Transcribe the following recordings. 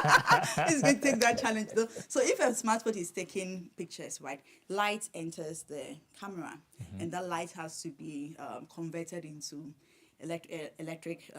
It's going to take that challenge though. So if a smartphone is taking pictures, right, light enters the camera, and that light has to be converted into electric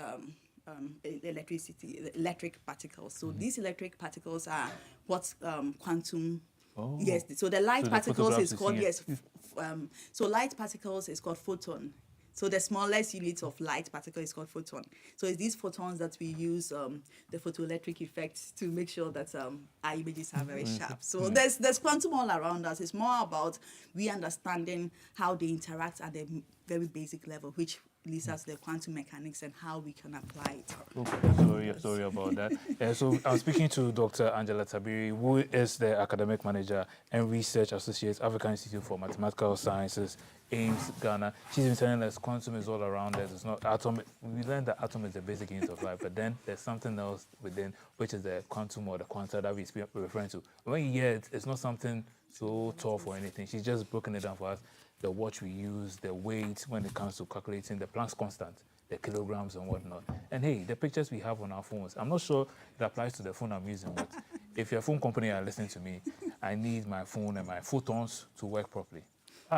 electricity, electric particles. So these electric particles are what quantum. Oh, Yes, so the light so the particles photographs is you called, see it. yes. So light particles is called photon. So the smallest unit of light particle is called photon. So it's these photons that we use the photoelectric effect to make sure that our images are very sharp. So there's quantum all around us. It's more about we understanding how they interact at the very basic level, which leads us to the quantum mechanics and how we can apply it. Okay, sorry about that. So I'm speaking to Dr. Angela Tabiri, who is the academic manager and research associate, African Institute for Mathematical Sciences, AIMS, Ghana. She's been telling us quantum is all around us. It's not atom. We learned that atom is the basic unit of life, but then there's something else within, which is the quantum or the quanta that we're referring to. When you hear it, it's not something so tough or anything. She's just broken it down for us. The watch we use, the weight when it comes to calculating the Planck's constant, the kilograms and whatnot. And hey, the pictures we have on our phones, I'm not sure it applies to the phone I'm using, but if you're a phone company and listening to me, I need my phone and my photons to work properly.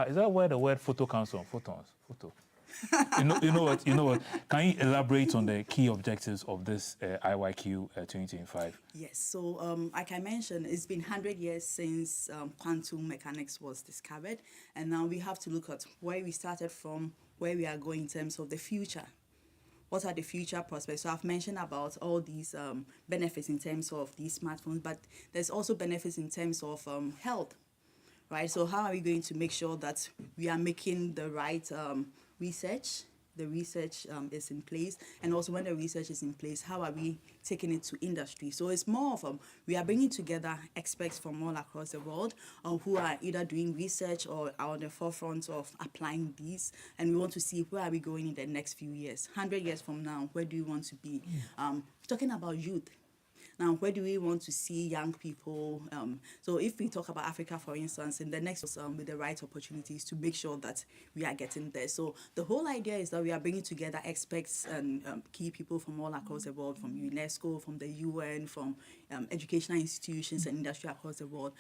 Is that where the word photo comes from? Photons, photo. You know what? Can you elaborate on the key objectives of this IYQ 2025? Yes, so like I mentioned, it's been 100 years since quantum mechanics was discovered, and now we have to look at where we started from, where we are going in terms of the future. What are the future prospects? So I've mentioned about all these benefits in terms of these smartphones, but there's also benefits in terms of health, right? So how are we going to make sure that we are making the right research? The research is in place, and also when the research is in place, how are we taking it to industry? So it's more of we are bringing together experts from all across the world who are either doing research or are on the forefront of applying these, and we want to see where are we going in the next few years. 100 years from now, where do we want to be? Talking about youth. Now, where do we want to see young people? So if we talk about Africa, for instance, in the next with the right opportunities to make sure that we are getting there. So the whole idea is that we are bringing together experts and key people from all across the world, from UNESCO, from the UN, from educational institutions and industry across the world.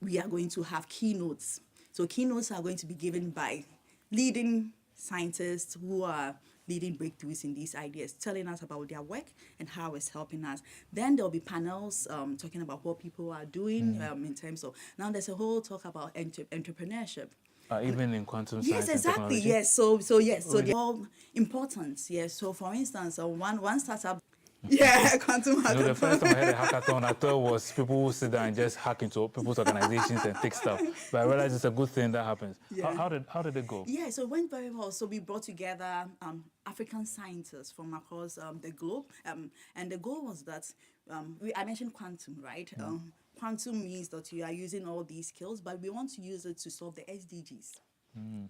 We are going to have keynotes. So keynotes are going to be given by leading scientists who are leading breakthroughs in these ideas, telling us about their work and how it's helping us. Then there'll be panels talking about what people are doing in terms of, now there's a whole talk about entrepreneurship. Even in quantum Yes, science and exactly. technology? Yes. So yes. So they're all important. Yes. So for instance, one startup. Yeah, quantum The first time I hackathon. had a hackathon, I thought it was people who sit down and just hack into people's organizations and take stuff. But I realized it's a good thing that happens. Yeah. How did it go? Yeah, so it went very well. So we brought together African scientists from across the globe, and the goal was that I mentioned quantum, right? Quantum means that you are using all these skills, but we want to use it to solve the SDGs.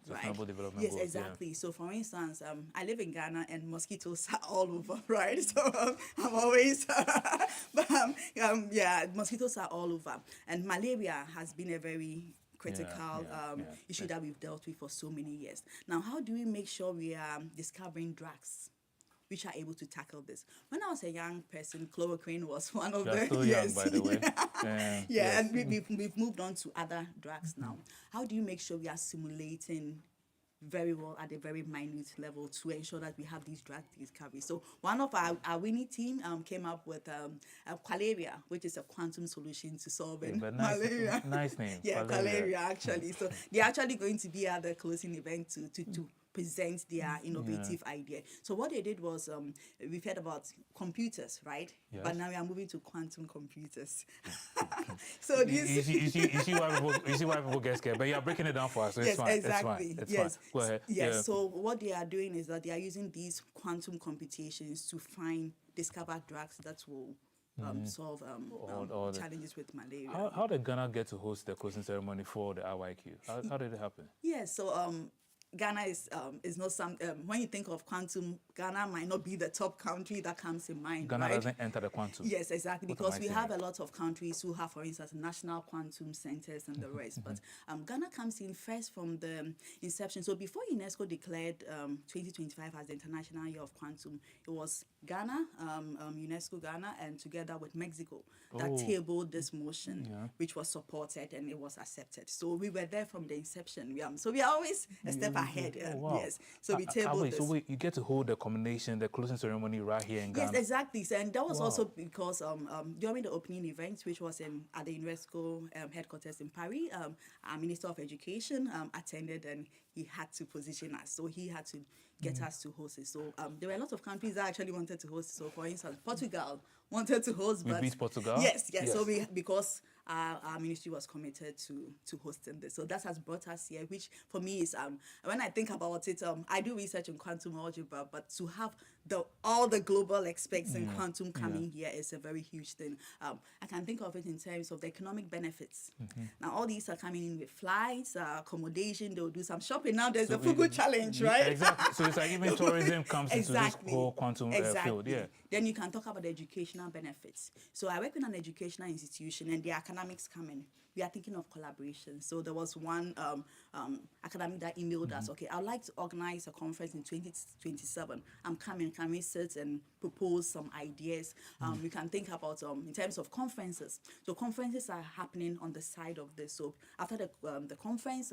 Sustainable development Yes, goals. exactly. So, for instance, I live in Ghana and mosquitoes are all over, right? So I'm always, but yeah, mosquitoes are all over, and malaria has been a very critical issue that we've dealt with for so many years. Now, how do we make sure we are discovering drugs which are able to tackle this? When I was a young person, chloroquine was one of You're the still young, by the way. yeah, Yes. and we've moved on to other drugs now. How do you make sure we are simulating very well at a very minute level to ensure that we have these drug discoveries? So one of our winning team came up with malaria, which is a quantum solution to solving But nice, malaria. nice name. Yeah, Valeria. malaria actually. So they're actually going to be at the closing event to present their innovative idea. So what they did was we've heard about computers, right? Yes. But now we are moving to quantum computers. So this You see why people get scared, but you're breaking it down for us, so it's yes, fine. exactly. It's yes. fine. Go ahead. Yes. Yeah. So what they are doing is that they are using these quantum computations to discover drugs that will solve All the- challenges with malaria. How did Ghana get to host the closing ceremony for the IYQ? How did it happen? Yeah, so Ghana is not some. When you think of quantum, Ghana might not be the top country that comes in mind. Ghana right? doesn't enter the quantum. Yes, exactly, What am because I we saying? have a lot of countries who have, for instance, national quantum centers and the rest. But Ghana comes in first from the inception. So before UNESCO declared 2025 as the International Year of Quantum, it was Ghana, UNESCO Ghana, and together with Mexico that Oh. tabled this motion, Yeah. which was supported and it was accepted. So we were there from the inception. So we are always a step ahead. Oh, wow. Yes. So we tabled wait, this. so wait, you get to hold the combination, the closing ceremony right here in Yes, Ghana. exactly. So, and that was Wow. also because during the opening event, which was at the UNESCO headquarters in Paris, our Minister of Education attended and he had to position us. So he had to get us to host it. So there were a lot of countries that actually wanted to host. So for instance, Portugal wanted to host. We beat Portugal? Yes. Yes. So because our ministry was committed to hosting this. So that has brought us here, which for me is, when I think about it, I do research in quantum algebra, but to have all the global experts in quantum coming here is a very huge thing. I can think of it in terms of the economic benefits. Now, all these are coming in with flights, accommodation, they'll do some shopping. Now there's the Fugu challenge, right? Exactly. So it's like even tourism comes into this Exactly. whole quantum field. Yeah. Then you can talk about the educational benefits. So I work in an educational institution and the academics come in. We are thinking of collaboration. So there was one academic that emailed us, okay, I'd like to organize a conference in 2027. I'm coming, can we sit and propose some ideas? We can think about, in terms of conferences. So conferences are happening on the side of this. So after the conference,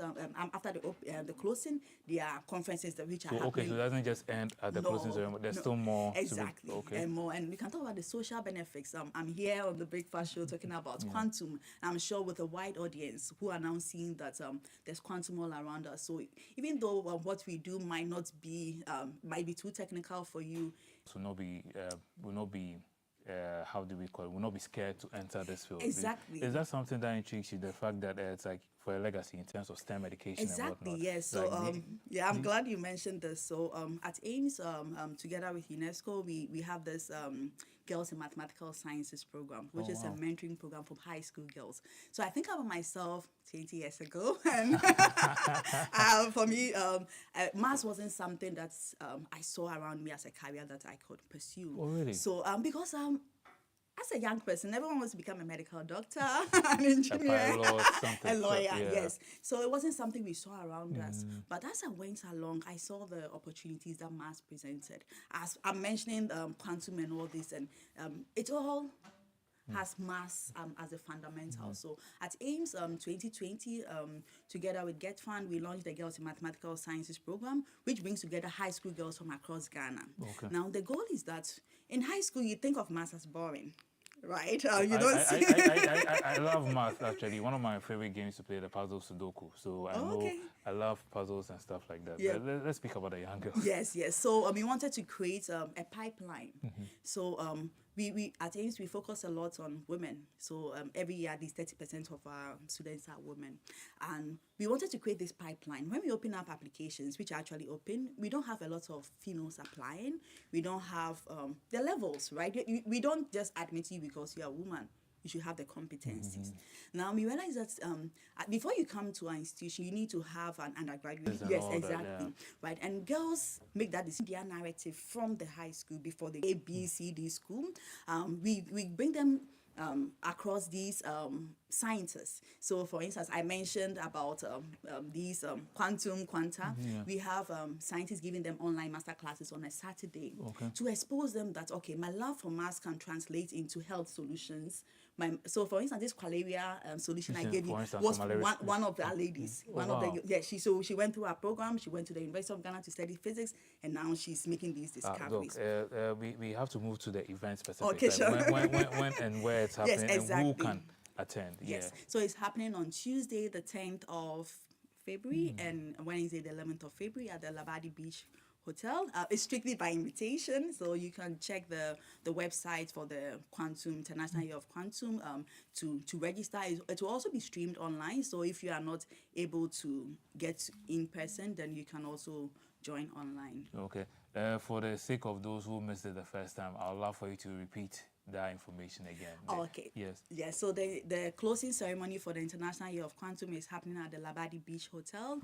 after the closing, there are conferences which are happening. Okay, so it doesn't just end at the closing ceremony. There's still more. Exactly. Okay. And more. And we can talk about the social benefits. I'm here on the Breakfast Show talking about quantum. I'm sure with a wide audience who are now seeing that there's quantum all around us. So even though what we do might be too technical for you, will not be how do we call it? Will not be scared to enter this field. Exactly. Is that something that intrigues you? The fact that it's like for a legacy in terms of STEM education exactly, and whatnot. yes. So Like, I'm glad you mentioned this. So at AIMS, together with UNESCO, we have this Girls in Mathematical Sciences program, which is a mentoring program for high school girls. So I think about myself 20 years ago, and for me, maths wasn't something that I saw around me as a career that I could pursue. Oh, really? So because as a young person, everyone wants to become a medical doctor, an engineer, a pilot, something. a lawyer, Yeah. yes. So it wasn't something we saw around us. But as I went along, I saw the opportunities that maths presented. As I'm mentioning quantum and all this, and it all has maths as a fundamental. So at AIMS 2020, together with Get Fund, we launched the Girls in Mathematical Sciences program, which brings together high school girls from across Ghana. Okay. Now, the goal is that in high school, you think of maths as boring. Right? I love math, actually. One of my favorite games to play, the puzzle Sudoku. So I love puzzles and stuff like that. Yeah. Let's speak about the young girls. Yes. So we wanted to create a pipeline. So we at AIMS, we focus a lot on women. So every year, at least 30% of our students are women. And we wanted to create this pipeline. When we open up applications, which are actually open, we don't have a lot of females applying. We don't have the levels, right? We don't just admit you because you're a woman. You should have the competencies. Now, we realize that before you come to our institution, you need to have an undergraduate. Yes, exactly. That, yeah. Right. And girls make that decision, their narrative from the high school before the A, B, C, D school. We bring them across these sciences. So, for instance, I mentioned about these quanta. We have scientists giving them online master classes on a Saturday to expose them that, okay, my love for maths can translate into health solutions. So, for instance, this malaria solution I gave you was one of our ladies. She went through our program. She went to the University of Ghana to study physics, and now she's making these discoveries. We have to move to the event specific. Okay, sure. When and where it's happening, yes, exactly. and who can attend. Yes. So it's happening on Tuesday, the 10th of February, and Wednesday, the 11th of February at the Labadi Beach Hotel. It's strictly by invitation, so you can check the website for the Quantum International Year of Quantum to register. It will also be streamed online, so if you are not able to get in person, then you can also join online. Okay. For the sake of those who missed it the first time, I'd love for you to repeat that information again. Okay. Yes. Yes. So the closing ceremony for the International Year of Quantum is happening at the Labadi Beach Hotel.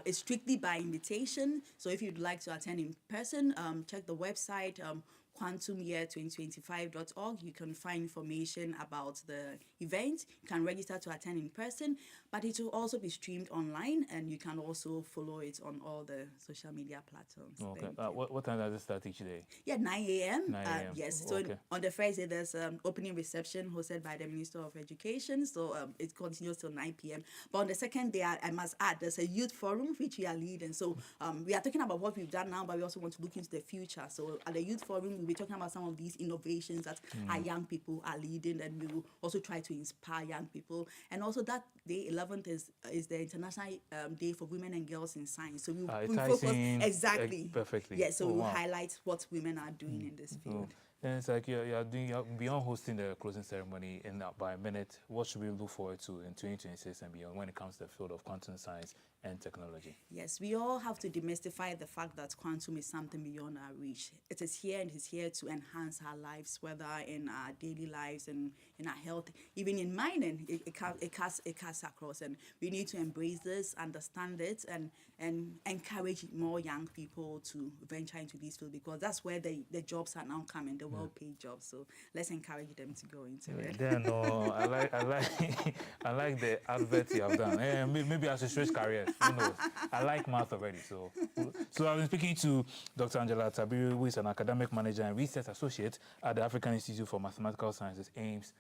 It's strictly by invitation. So if you'd like to attend in person, check the website. quantumyear2025.org. You can find information about the event. You can register to attend in person, but it will also be streamed online, and you can also follow it on all the social media platforms. Okay. What time does it start each day? Yeah, 9 a.m. 9 a.m. Yes. So Okay. on the Thursday, there's opening reception hosted by the Minister of Education. So it continues till 9 p.m. But on the second day, I must add, there's a youth forum which we are leading. So we are talking about what we've done now, but we also want to look into the future. So at the youth forum, we'll be talking about some of these innovations that our young people are leading, and we will also try to inspire young people. And also that day 11th is the International Day for Women and Girls in Science. So we focus exactly perfectly. Yes, so we'll highlight what women are doing in this field. And it's like you're beyond hosting the closing ceremony in by a minute. What should we look forward to in 2026 and beyond when it comes to the field of quantum science and technology? Yes, we all have to demystify the fact that quantum is something beyond our reach. It is here, and it is here to enhance our lives, whether in our daily lives and in our health, even in mining. It cuts across, and we need to embrace this, understand it, and encourage more young people to venture into this field, because that's where the jobs are now coming, the well-paid jobs. So let's encourage them to go into it. Yeah, no, I like I like the advert you have done. Maybe I should switch careers. Who knows? I like math already. So I've been speaking to Dr. Angela Tabiru, who is an academic manager and research associate at the African Institute for Mathematical Sciences, AIMS,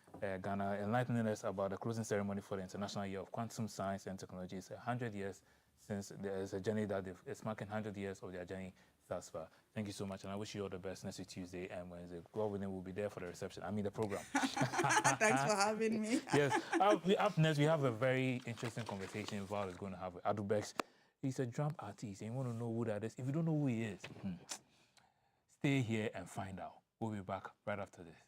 Ghana, enlightening us about the closing ceremony for the International Year of Quantum Science and Technology. It's 100 years since there's a journey that it's marking 100 years of their journey thus far. Thank you so much, and I wish you all the best next week, Tuesday and Wednesday. God willing, we'll be there for the reception. I mean, the program. Thanks for having me. Yes. Up next, we have a very interesting conversation Val is going to have with Adubex. He's a drum artist, and you want to know who that is. If you don't know who he is, stay here and find out. We'll be back right after this.